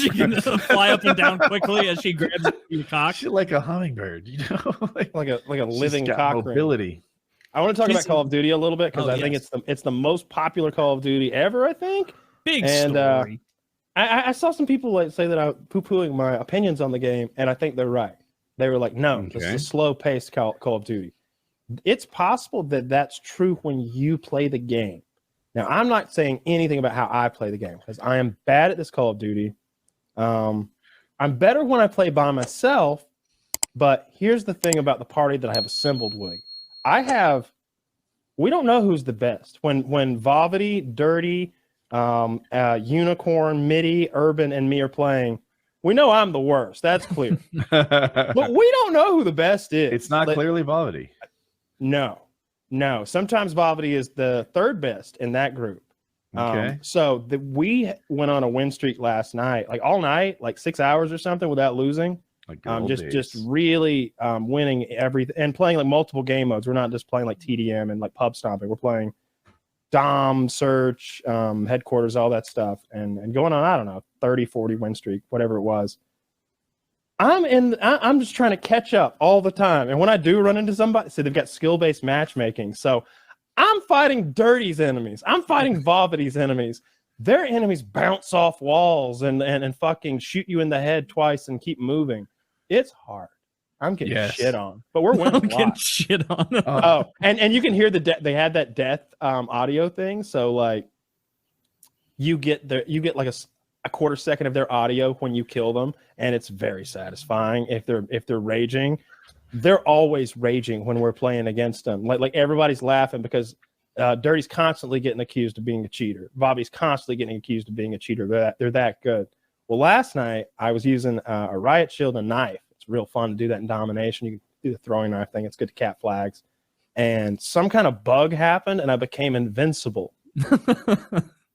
She can fly up and down quickly as she grabs your cock. She's like a hummingbird, like a living got cock ring. mobility. I want to talk about Call of Duty a little bit because I think it's the most popular Call of Duty ever. I think. Big story. I saw some people say that I poo-pooing my opinions on the game, and I think they're right. They were like, "No, this is a slow-paced Call of Duty." It's possible that that's true when you play the game. Now, I'm not saying anything about how I play the game because I am bad at this Call of Duty. I'm better when I play by myself, but here's the thing about the party that I have assembled with. We don't know who's the best. When Vavity, Dirty, Unicorn, Mitty, Urban, and me are playing, we know I'm the worst. That's clear. But we don't know who the best is. It's not clearly Vavity. No. Sometimes Vavity is the third best in that group. Okay. So we went on a win streak last night, like all night, like 6 hours or something without losing. Like just really winning everything and playing like multiple game modes. We're not just playing like TDM and like pub stomping. We're playing Dom, Search, Headquarters, all that stuff, and going on, I don't know, 30, 40 win streak, whatever it was. I'm just trying to catch up all the time. And when I do run into somebody, so they've got skill-based matchmaking. So I'm fighting Dirty's enemies. I'm fighting Vavity's enemies. Their enemies bounce off walls and fucking shoot you in the head twice and keep moving. It's hard. I'm getting shit on, but we're winning. I'm getting shit on. And you can hear they had that death audio thing. So like you get like a quarter second of their audio when you kill them, and it's very satisfying. If they're raging, they're always raging when we're playing against them. Like everybody's laughing because Dirty's constantly getting accused of being a cheater. Bobby's constantly getting accused of being a cheater. They're that good. Well, last night I was using a riot shield and a knife. It's real fun to do that in domination. You can do the throwing knife thing. It's good to cap flags. And some kind of bug happened, and I became invincible.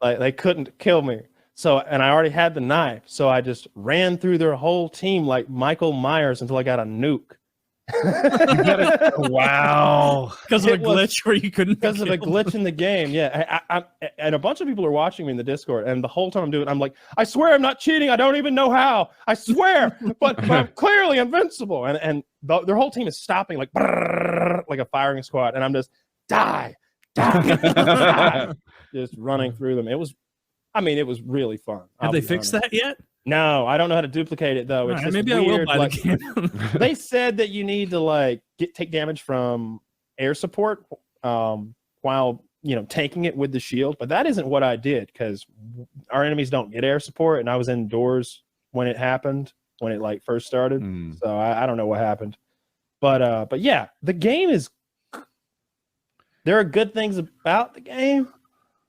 Like they couldn't kill me. So, and I already had the knife, so I just ran through their whole team like Michael Myers until I got a nuke. Wow. Because of a glitch where you couldn't. Because of a glitch in the game, yeah. And a bunch of people are watching me in the Discord, and the whole time I'm doing it, I'm like, I swear I'm not cheating. I don't even know how. I swear, but I'm clearly invincible. And their whole team is stopping like a firing squad, and I'm just die, just running through them. It was really fun. Have they fixed that yet? No, I don't know how to duplicate it though. It's right, maybe weird. I will buy the game. They said that you need to like take damage from air support while tanking it with the shield, but that isn't what I did because our enemies don't get air support, and I was indoors when it happened, when it like first started. So I don't know what happened, but yeah, the game is. There are good things about the game,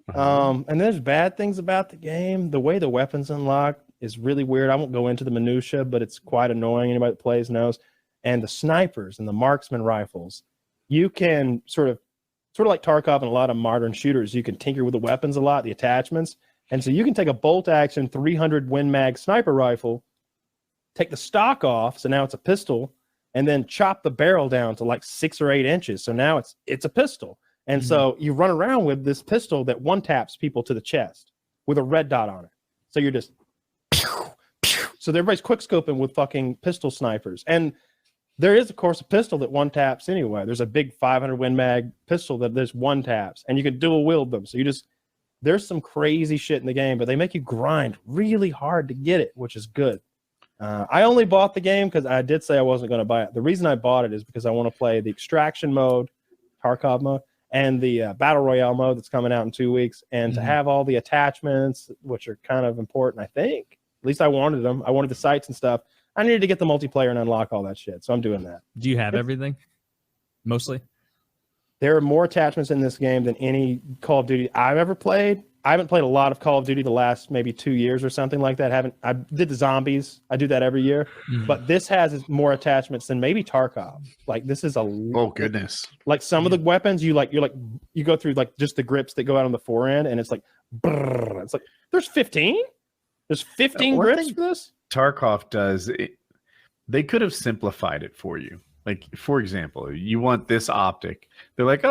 and there's bad things about the game. The way the weapons unlock is really weird. I won't go into the minutia, but it's quite annoying. Anybody that plays knows. And the snipers and the marksman rifles, you can sort of like Tarkov and a lot of modern shooters, you can tinker with the weapons a lot, the attachments. And so you can take a bolt action 300 Win Mag sniper rifle, take the stock off, so now it's a pistol, and then chop the barrel down to like 6 or 8 inches. So now it's a pistol. And so you run around with this pistol that one taps people to the chest with a red dot on it. So you're just so everybody's quick scoping with fucking pistol snipers. And there is, of course, a pistol that one taps anyway. There's a big 500 Win Mag pistol that there's one taps, and you can dual wield them. So there's some crazy shit in the game, but they make you grind really hard to get it, which is good. I only bought the game because I did say I wasn't going to buy it. The reason I bought it is because I want to play the extraction mode, Tarkov mode, and the Battle Royale mode that's coming out in 2 weeks, and to have all the attachments, which are kind of important, I think. At least I wanted them. I wanted the sights and stuff. I needed to get the multiplayer and unlock all that shit, so I'm doing that. Do you have everything? Mostly? There are more attachments in this game than any Call of Duty I've ever played. I haven't played a lot of Call of Duty the last maybe 2 years or something like that. I did the zombies. I do that every year. But this has more attachments than maybe Tarkov. Like this is oh goodness. Like some of the weapons you go through like just the grips that go out on the forend, and it's like brrr. It's like there's 15? There's 15 grips for this? Tarkov does it, they could have simplified it for you. Like, for example, you want this optic. They're like,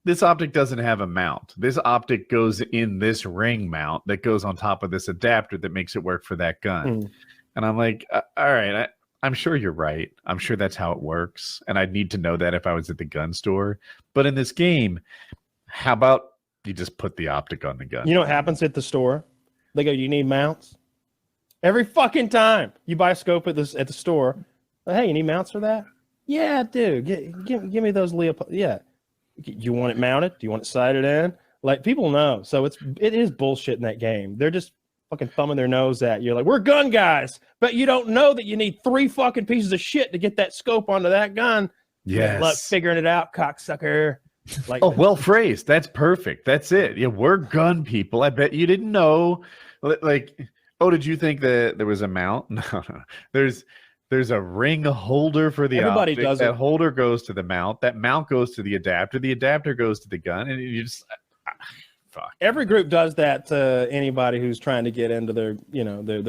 this optic doesn't have a mount. This optic goes in this ring mount that goes on top of this adapter that makes it work for that gun. And I'm like, all right, I'm sure you're right. I'm sure that's how it works. And I'd need to know that if I was at the gun store. But in this game, how about you just put the optic on the gun? You know what happens at the store? They go, you need mounts? Every fucking time you buy a scope at the store, hey, you need mounts for that? Yeah, dude. Give me those Leopold. Yeah. You want it mounted? Do you want it sighted in? Like, people know. So it is bullshit in that game. They're just fucking thumbing their nose at you. Like, we're gun guys, but you don't know that you need 3 fucking pieces of shit to get that scope onto that gun. Yes. Look, figuring it out, cocksucker. Like, oh, well phrased. That's perfect. That's it. Yeah, we're gun people. I bet you didn't know. Like, oh, did you think that there was a mount? No. There's a ring holder for the everybody optic. does that it. holder goes to the mount. That mount goes to the adapter goes to the gun, and you just fuck. Every group does that to anybody who's trying to get into their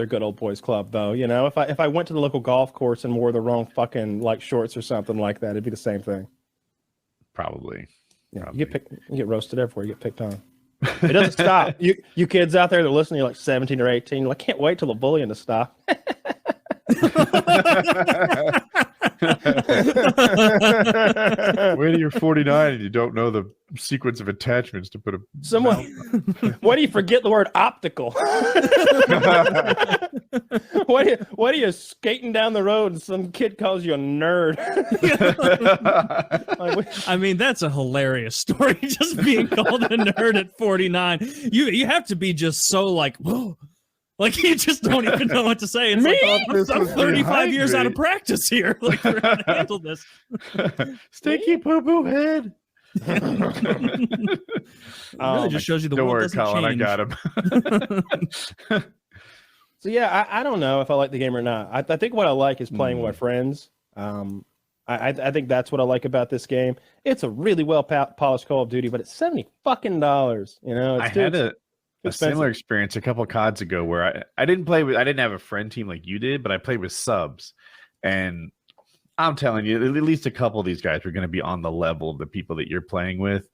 good old boys club, though. You know, if I went to the local golf course and wore the wrong fucking like shorts or something like that, it'd be the same thing. Probably. Yeah, you get roasted everywhere. You get picked on. It doesn't stop. You kids out there that are listening, you're like 17 or 18. You're like, can't wait till the bullying to stop. Wait till you're 49 and you don't know the sequence of attachments to put a someone. Why do you forget the word optical? What are you skating down the road and some kid calls you a nerd? I mean, that's a hilarious story. Just being called a nerd at 49. You have to be just so like, whoa. Like, you just don't even know what to say. It's like, I'm 35 years out of practice here. Like, for how to handle this. Stinky poo-poo head. It really just shows you the Don't world worry, doesn't Colin, change. I got him. So, yeah, I don't know if I like the game or not. I think what I like is playing with my friends. I think that's what I like about this game. It's a really well-polished Call of Duty, but it's $70 fucking. You know, it's I had a similar experience a couple of CODs ago where I didn't have a friend team like you did, but I played with subs. And I'm telling you, at least a couple of these guys were going to be on the level of the people that you're playing with.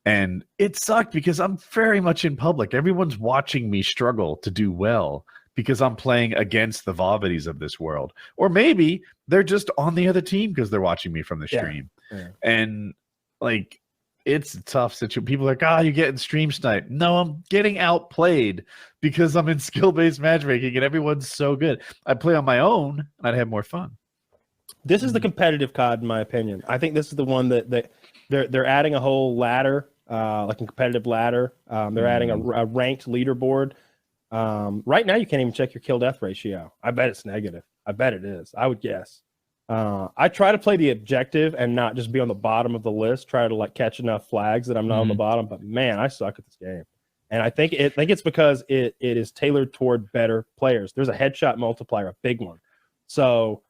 And it sucked because I'm very much in public. Everyone's watching me struggle to do well because I'm playing against the Vavities of this world. Or maybe they're just on the other team because they're watching me from the stream. Yeah. And like, it's a tough situation. People are like, you're getting stream sniped. No, I'm getting outplayed because I'm in skill-based matchmaking and everyone's so good. I'd play on my own and I'd have more fun. This is the competitive COD, in my opinion. I think this is the one that they're adding a whole ladder, like a competitive ladder. They're adding a ranked leaderboard. Right now, you can't even check your kill-death ratio. I bet it's negative. I bet it is. I would guess. I try to play the objective and not just be on the bottom of the list. Try to like catch enough flags that I'm not on the bottom. But man, I suck at this game, and I think it's because it is tailored toward better players. There's a headshot multiplier, a big one. So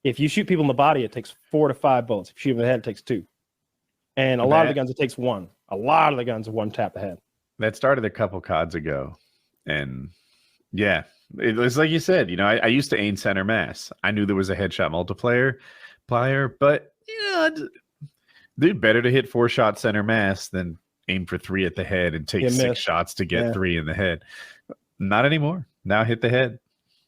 if you shoot people in the body, it takes 4 to 5 bullets. If you shoot them in the head, it takes 2. And a lot of the guns, it takes 1. A lot of the guns, 1 tap the head. That started a couple CODs ago, and yeah. It was like you said, you know, I used to aim center mass. I knew there was a headshot multiplier, but dude, better to hit 4-shot center mass than aim for 3 at the head and take 6 shots to get 3 in the head. Not anymore. Now hit the head.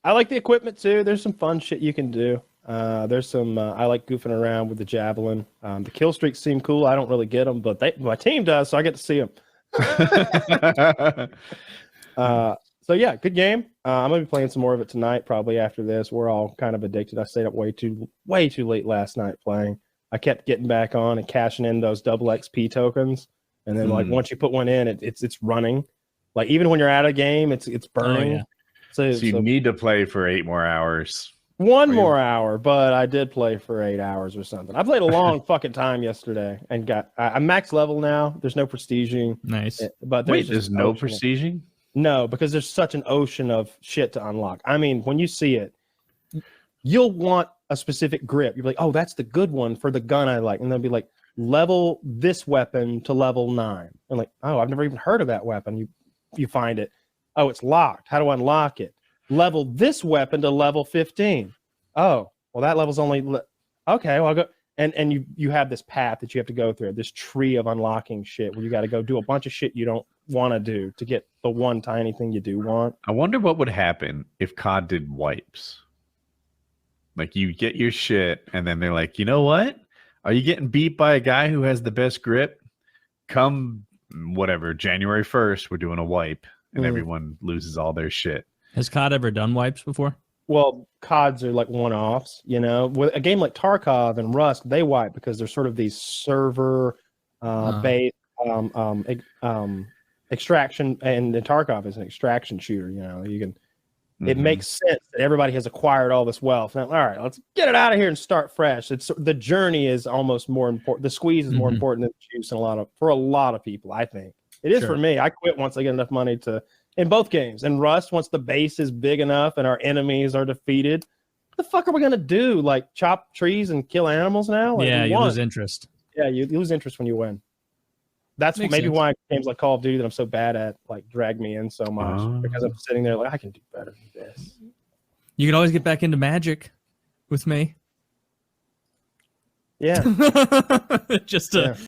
I like the equipment too. There's some fun shit you can do. There's some. I like goofing around with the javelin. The kill streaks seem cool. I don't really get them, but my team does, so I get to see them. So yeah, good game. I'm gonna be playing some more of it tonight, probably after this. We're all kind of addicted. I stayed up way too late last night playing. I kept getting back on and cashing in those double XP tokens, and then like once you put one in, it's running. Like even when you're out of game, it's burning. Oh, yeah. So you need to play for 8 more hours. One more hour, but I did play for 8 hours or something. I played a long fucking time yesterday and I'm max level now. There's no prestiging. Nice. But there's no prestiging? No, because there's such an ocean of shit to unlock. I mean, when you see it, you'll want a specific grip. You'll be like, oh, that's the good one for the gun I like. And they'll be like, level this weapon to level 9. I'm like, oh, I've never even heard of that weapon. You find it. Oh, it's locked. How do I unlock it? Level this weapon to level 15. Oh, well, that level's only... Okay, well, I'll go... and you have this path that you have to go through, this tree of unlocking shit where you got to go do a bunch of shit you don't want to do to get the one tiny thing you do want. I wonder what would happen if COD did wipes. Like you get your shit, and then they're like, you know what? Are you getting beat by a guy who has the best grip? Come whatever, January 1st, we're doing a wipe, and everyone loses all their shit. Has COD ever done wipes before? Well, CODs are like one-offs, you know. With a game like Tarkov and Rust, they wipe because they're sort of these server based extraction, and the Tarkov is an extraction shooter. You know, you can. It makes sense that everybody has acquired all this wealth. Now, all right, let's get it out of here and start fresh. It's the journey is almost more important. The squeeze is more important than the juice, for a lot of people. I think it is for me. I quit once I get enough money to. In both games, and Rust, once the base is big enough and our enemies are defeated, what the fuck are we gonna do? Like chop trees and kill animals now? Like, yeah, you lose interest. Yeah, you lose interest when you win. That's maybe sense. Why games like Call of Duty that I'm so bad at like drag me in so much because I'm sitting there like I can do better than this. You can always get back into Magic with me. Yeah, just to